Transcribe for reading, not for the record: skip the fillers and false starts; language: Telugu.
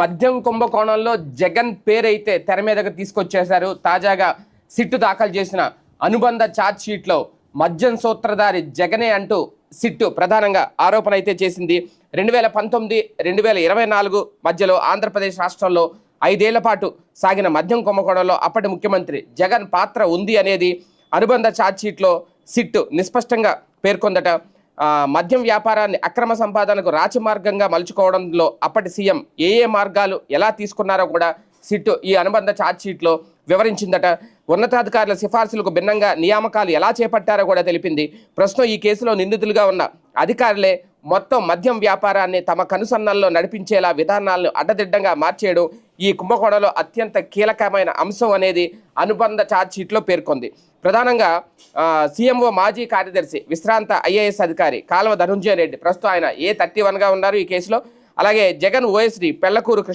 మద్యం కుంభకోణంలో జగన్ పేరైతే తెర మీదకు తీసుకొచ్చేశారు. తాజాగా సిట్టు దాఖలు చేసిన అనుబంధ ఛార్జ్ షీట్లో మద్యం సూత్రధారి జగనే అంటూ సిట్టు ప్రధానంగా ఆరోపణ అయితే చేసింది. 2019, 2024 మధ్యలో ఆంధ్రప్రదేశ్ రాష్ట్రంలో 5 ఏళ్ల పాటు సాగిన మద్యం కుంభకోణంలో అప్పటి ముఖ్యమంత్రి జగన్ పాత్ర ఉంది అనేది అనుబంధ ఛార్జ్ షీట్లో సిట్టు నిస్పష్టంగా పేర్కొందట. మద్యం వ్యాపారాన్ని అక్రమ సంపాదనకు రాచమార్గంగా మలుచుకోవడంలో అప్పటి సీఎం ఏ మార్గాలు ఎలా తీసుకున్నారో కూడా సిట్టు ఈ అనుబంధ ఛార్జ్ షీట్లో వివరించిందట. ఉన్నతాధికారుల సిఫార్సులకు భిన్నంగా నియామకాలు ఎలా చేపట్టారో కూడా తెలిపింది. ప్రస్తుతం ఈ కేసులో నిందితులుగా ఉన్న అధికారులే మొత్తం మద్యం వ్యాపారాన్ని తమ కనుసన్నల్లో నడిపించేలా విధానాలను అడ్డదిడ్డంగా మార్చేయడం ఈ కుంభకోణంలో అత్యంత కీలకమైన అంశం అనేది అనుబంధ ఛార్జ్ షీట్లో పేర్కొంది. ప్రధానంగా సీఎంఓ మాజీ కార్యదర్శి విశ్రాంత ఐఏఎస్ అధికారి కాల్వ ధనుంజయ రెడ్డి ప్రస్తుతం ఆయన A31గా ఉన్నారు ఈ కేసులో. అలాగే జగన్ ఓఎస్డీ పెళ్లకూరు కృష్ణ